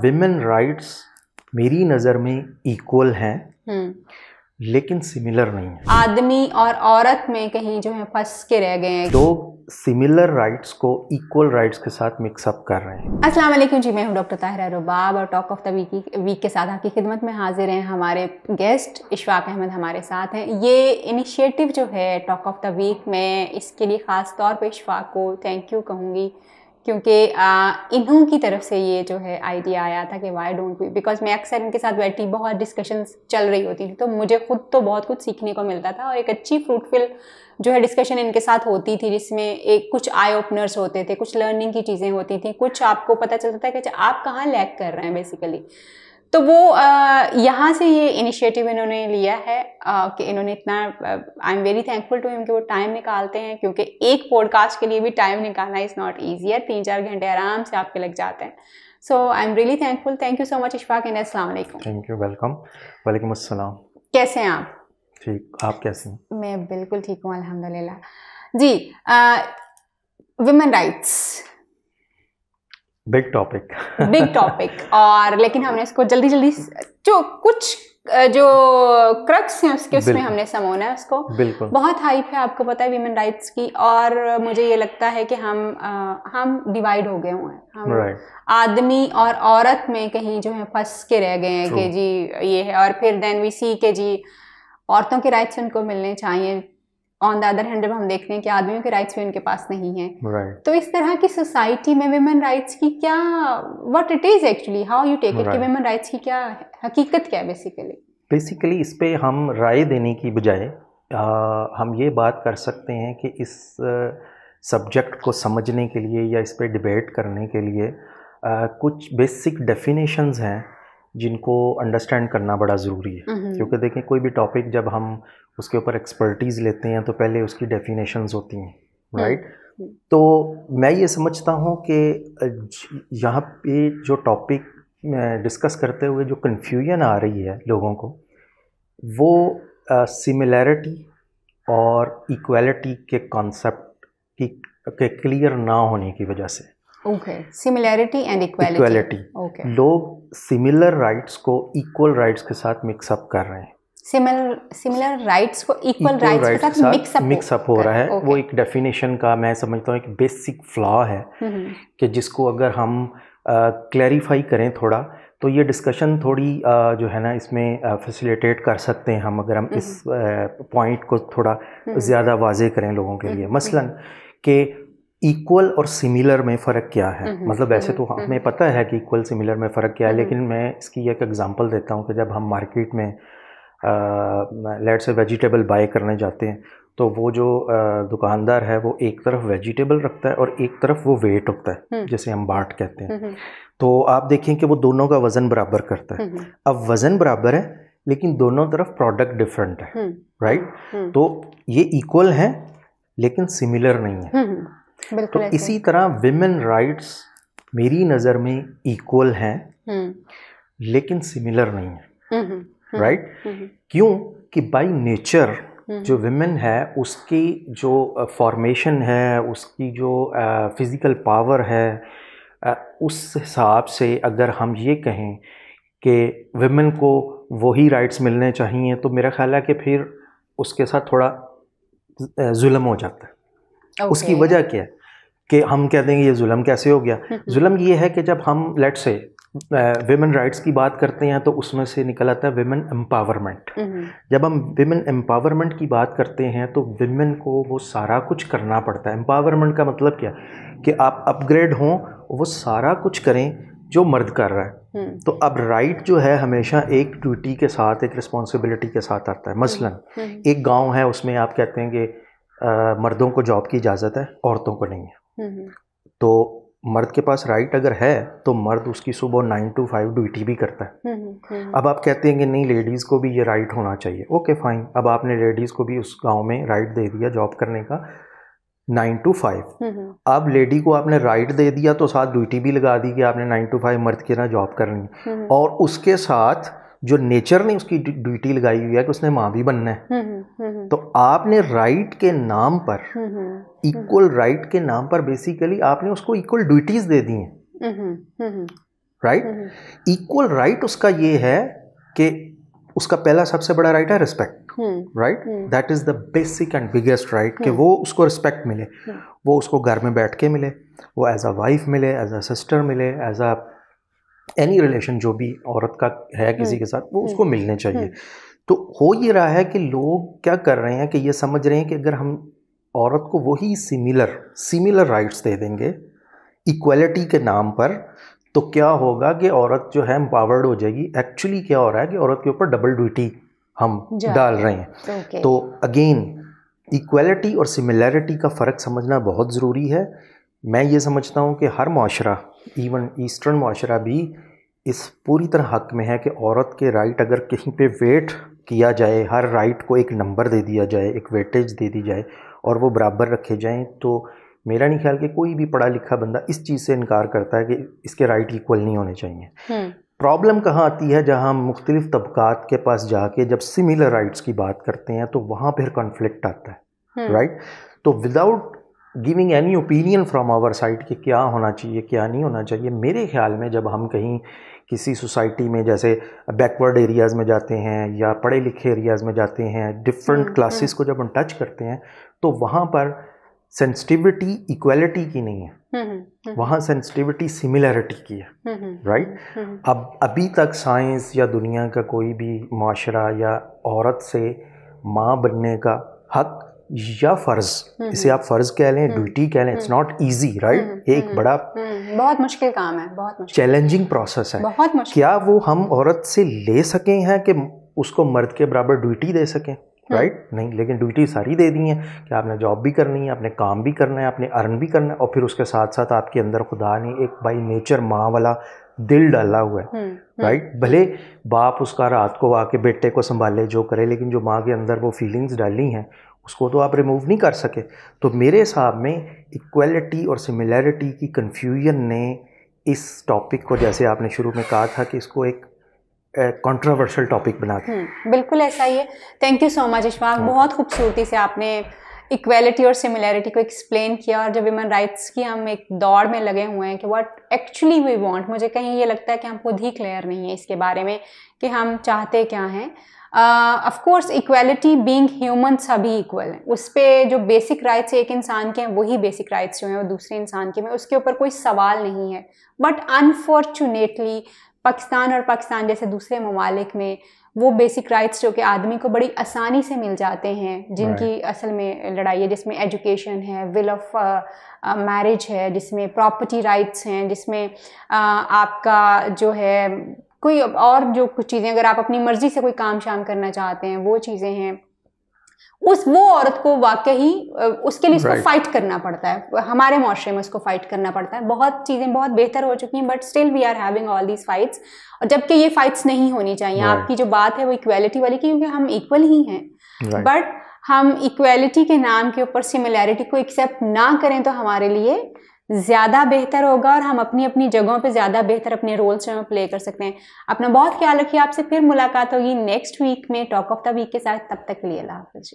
Women rights मेरी नज़र में इक्वल हैं लेकिन सिमिलर नहीं है। आदमी और औरत में कहीं जो है फंस के रह गए हैं। लोग सिमिलर राइट्स को इक्वल राइट्स के साथ मिक्सअप कर रहे हैं। अस्सलाम वालेकुम जी, मैं हूं डॉक्टर ताहिरा रुबाब और टॉक ऑफ द वीक के साथ आपकी खिदमत में हाजिर हैं। हमारे गेस्ट इशफाक अहमद हमारे साथ हैं। ये इनिशिएटिव जो है टॉक ऑफ द वीक, मैं इसके लिए ख़ास तौर पे इशफाक को थैंक यू कहूँगी क्योंकि इन्हों की तरफ से ये जो है आइडिया आया था कि वाई डोंट वी, बिकॉज मैं अक्सर इनके साथ बैठी बहुत डिस्कशंस चल रही होती थी तो मुझे खुद तो बहुत कुछ सीखने को मिलता था और एक अच्छी फ्रूटफुल जो है डिस्कशन इनके साथ होती थी जिसमें एक कुछ आई ओपनर्स होते थे, कुछ लर्निंग की चीज़ें होती थी, कुछ आपको पता चलता था कि आप कहाँ लैग कर रहे हैं बेसिकली। तो वो यहाँ से ये इनिशिएटिव इन्होंने लिया है कि इन्होंने इतना, I am very thankful to him कि वो टाइम निकालते हैं, क्योंकि एक पॉडकास्ट के लिए भी टाइम निकालना इज़ नॉट ईजी है। 3-4 घंटे आराम से आपके लग जाते हैं। So I am really thankful. Thank you so much Ishfaq and अस्सलाम वालेकुम। Thank you, welcome. वालेकुम अस्सलाम। कैसे हैं आप? ठीक, आप कैसे हैं? मैं बिल्कुल ठीक हूँ अल्हम्दुलिल्लाह जी। विमेन राइट्स बिग टॉपिक और लेकिन हमने इसको जल्दी जो कुछ जो क्रक्स हैं उसके उसमें हमने समोना है उसको। बिल्कुल बहुत हाइप है, आपको पता है विमेन राइट्स की, और मुझे ये लगता है कि हम डिवाइड हो गए हुए हैं। हम आदमी और औरत में कहीं जो है फंस के रह गए हैं कि जी ये है, और फिर देन वी सी के जी औरतों के राइट्स उनको मिलने चाहिए। ऑन द अदर हैंड जब हम देखते हैं कि आदमियों के राइट्स भी उनके पास नहीं है, तो इस तरह की सोसाइटी में विमेन राइट्स की क्या, what it is actually, how you take it, कि विमेन राइट्स की क्या हकीकत क्या है बेसिकली इस पे हम राय देने की बजाय हम ये बात कर सकते हैं कि इस सब्जेक्ट को समझने के लिए या इस पे डिबेट करने के लिए कुछ बेसिक डेफिनेशंस हैं जिनको अंडरस्टैंड करना बड़ा ज़रूरी है। क्योंकि देखें, कोई भी टॉपिक जब हम उसके ऊपर एक्सपर्टीज़ लेते हैं तो पहले उसकी डेफिनेशंस होती हैं, राइट। तो मैं ये समझता हूँ कि यहाँ पे जो टॉपिक डिस्कस करते हुए जो कन्फ्यूजन आ रही है लोगों को, वो सिमिलैरिटी और इक्वालिटी के कॉन्सेप्ट के क्लियर ना होने की वजह से। Similarity and equality. लोग सिमिलर राइट्स को इक्वल राइट्स के साथ मिक्सअप कर रहे हैं। सिमिलर राइट्स को इक्वल राइट्स के साथ मिक्सअप हो रहा है। वो एक डेफिनेशन का मैं समझता हूँ एक बेसिक फ्लॉ है कि जिसको अगर हम क्लैरिफाई करें थोड़ा, तो ये डिस्कशन थोड़ी जो है ना इसमें फैसिलिटेट कर सकते हैं हम, अगर हम इस पॉइंट को थोड़ा ज़्यादा वाज़े करें लोगों के लिए। मसलन कि इक्वल और सिमिलर में फ़र्क क्या है। मतलब वैसे तो हमें पता है कि इक्वल सिमिलर में फ़र्क क्या है, लेकिन मैं इसकी एक एग्जांपल देता हूँ कि जब हम मार्केट में लेट्स से वेजिटेबल बाय करने जाते हैं तो वो जो दुकानदार है वो एक तरफ वेजिटेबल रखता है और एक तरफ वो वेट होता है, जैसे हम बाट कहते हैं। तो आप देखें कि वो दोनों का वज़न बराबर करता है। अब वज़न बराबर है लेकिन दोनों तरफ प्रोडक्ट डिफरेंट है, राइट। तो ये इक्वल हैं लेकिन सिमिलर नहीं है। तो इसी तरह विमेन राइट्स मेरी नज़र में इक्वल हैं लेकिन सिमिलर नहीं है, राइट। क्यों कि बाय नेचर जो विमेन है उसकी जो फॉर्मेशन है, उसकी जो फिज़िकल पावर है, उस हिसाब से अगर हम ये कहें कि विमेन को वही राइट्स मिलने चाहिए तो मेरा ख्याल है कि फिर उसके साथ थोड़ा जुल्म हो जाता है। उसकी वजह क्या है कि हम कहते हैं कि ये जुल्म कैसे हो गया। जुल्म ये है कि जब हम लेट्स से विमेन राइट्स की बात करते हैं तो उसमें से निकल आता है विमेन एम्पावरमेंट। जब हम विमेन एम्पावरमेंट की बात करते हैं तो विमेन को वो सारा कुछ करना पड़ता है। एम्पावरमेंट का मतलब क्या कि आप अपग्रेड हों, वो सारा कुछ करें जो मर्द कर रहा है। तो अब राइट जो है हमेशा एक ड्यूटी के साथ, एक रिस्पॉन्सिबिलिटी के साथ आता है। मसलन एक गाँव है, उसमें आप कहते हैं कि मर्दों को जॉब की इजाज़त है, औरतों को नहीं है। तो मर्द के पास राइट अगर है तो मर्द उसकी सुबह 9 to 5 ड्यूटी भी करता है। अब आप कहते हैं कि नहीं, लेडीज़ को भी ये राइट होना चाहिए। ओके फाइन, अब आपने लेडीज़ को भी उस गांव में राइट दे दिया जॉब करने का 9 to 5। अब लेडी को आपने राइट दे दिया तो साथ ड्यूटी भी लगा दी कि आपने 9 to 5 मर्द की ना जॉब करनी है, और उसके साथ जो नेचर ने उसकी ड्यूटी लगाई हुई है कि उसने माँ भी बनना है। तो आपने राइट के नाम पर, इक्वल राइट के नाम पर बेसिकली आपने उसको इक्वल ड्यूटीज दे दी हैं। राइट। इक्वल राइट उसका ये है कि उसका पहला सबसे बड़ा राइट है respect, right. That is the basic and biggest right, कि वो उसको रिस्पेक्ट मिले, वो उसको घर में बैठ के मिले, वो एज अ वाइफ मिले, एज अ सिस्टर मिले, एज अ एनी रिलेशन जो भी औरत का है किसी के साथ, वो उसको मिलने चाहिए। तो हो ये रहा है कि लोग क्या कर रहे हैं कि ये समझ रहे हैं कि अगर हम औरत को वही सिमिलर राइट्स दे देंगे इक्वलिटी के नाम पर, तो क्या होगा कि औरत जो है एम्पावर्ड हो जाएगी। एक्चुअली क्या हो रहा है कि औरत के ऊपर डबल ड्यूटी हम डाल रहे हैं। तो अगेन इक्वलिटी और सिमिलैरिटी का फ़र्क समझना बहुत ज़रूरी है। मैं ये समझता हूँ कि हर माशरा, इवन ईस्टर्न माशरा भी इस पूरी तरह हक में है कि औरत के राइट अगर कहीं पे वेट किया जाए, हर राइट को एक नंबर दे दिया जाए, एक वेटेज दे दी जाए और वो बराबर रखे जाएं, तो मेरा नहीं ख्याल कि कोई भी पढ़ा लिखा बंदा इस चीज़ से इनकार करता है कि इसके राइट इक्वल नहीं होने चाहिए। प्रॉब्लम कहाँ आती है, जहाँ हम मुख्तलिफ तबकात के पास जाके जब सिमिलर राइट्स की बात करते हैं तो वहाँ फिर कॉन्फ्लिक्ट आता है, राइट। तो without giving any opinion from our side कि क्या होना चाहिए क्या नहीं होना चाहिए, मेरे ख्याल में जब हम कहीं किसी सोसाइटी में जैसे बैकवर्ड एरियाज़ में जाते हैं या पढ़े लिखे एरियाज़ में जाते हैं, डिफरेंट क्लासेस को जब हम टच करते हैं, तो वहाँ पर सेंसिटिविटी इक्वलिटी की नहीं है, वहाँ सेंसिटिविटी सिमिलैरिटी की है, राइट। अब अभी तक साइंस या दुनिया का कोई भी माशरा या औरत से माँ बनने का हक या फ़र्ज़, इसे आप फ़र्ज़ कह लें, ड्यूटी कह लें, इट्स नॉट ईजी, राइट। एक बड़ा बहुत मुश्किल काम है, बहुत मुश्किल चैलेंजिंग प्रोसेस है, बहुत मुश्किल। क्या वो हम औरत से ले सकें हैं कि उसको मर्द के बराबर ड्यूटी दे सकें, राइट। नहीं, लेकिन ड्यूटी सारी दे दी है कि आपने जॉब भी करनी है, आपने काम भी करना है, आपने अर्न भी करना है, और फिर उसके साथ साथ आपके अंदर खुदा ने एक बाई नेचर माँ वाला दिल डाला हुआ है, राइट। भले बाप उसका रात को आके बेटे को संभाले जो करे, लेकिन जो माँ के अंदर वो फीलिंग्स डाली हैं उसको तो आप रिमूव नहीं कर सके। तो मेरे हिसाब में इक्वलिटी और सिमिलैरिटी की कन्फ्यूजन ने इस टॉपिक को, जैसे आपने शुरू में कहा था कि इसको एक कंट्रोवर्शियल टॉपिक बना दिया। बिल्कुल ऐसा ही है। Thank you so much Ishfaq, बहुत खूबसूरती से आपने इक्वलिटी और सिमिलैरिटी को एक्सप्लेन किया। और जब ह्यूमन राइट्स की हम एक दौड़ में लगे हुए हैं कि व्हाट एक्चुअली वी वांट, मुझे कहीं ये लगता है कि हम खुद ही क्लियर नहीं है इसके बारे में कि हम चाहते क्या हैं। Of course equality being human सभी इक्वल हैं, उस पर जो बेसिक राइट्स एक इंसान के हैं वही बेसिक राइट्स जो हैं वो दूसरे इंसान के में, उसके ऊपर कोई सवाल नहीं है। बट अनफॉर्चुनेटली पाकिस्तान और पाकिस्तान जैसे दूसरे ममालिक में वो बेसिक राइट्स जो कि आदमी को बड़ी आसानी से मिल जाते हैं, जिनकी असल में लड़ाई है, जिसमें एजुकेशन है, विल ऑफ मैरिज है, जिसमें प्रॉपर्टी राइट्स हैं, जिसमें आपका जो है कोई और जो कुछ चीज़ें, अगर आप अपनी मर्जी से कोई काम शाम करना चाहते हैं वो चीज़ें हैं, वो औरत को वाकई उसके लिए उसको फाइट करना पड़ता है। हमारे माशरे में उसको फाइट करना पड़ता है। बहुत चीज़ें बहुत बेहतर हो चुकी हैं, but still we are having all these fights. और जबकि ये फाइट्स नहीं होनी चाहिए। आपकी जो बात है वो इक्वालिटी वाली की, क्योंकि हम इक्वल ही हैं, बट हम इक्वालिटी के नाम के ऊपर सिमिलैरिटी को एक्सेप्ट ना करें तो हमारे लिए ज़्यादा बेहतर होगा और हम अपनी अपनी जगहों पे ज़्यादा बेहतर अपने रोल्स में प्ले कर सकते हैं। अपना बहुत ख्याल रखिए। आपसे फिर मुलाकात होगी नेक्स्ट वीक में टॉक ऑफ द वीक के साथ। तब तक के लिए अल्लाह हाफ़िज़।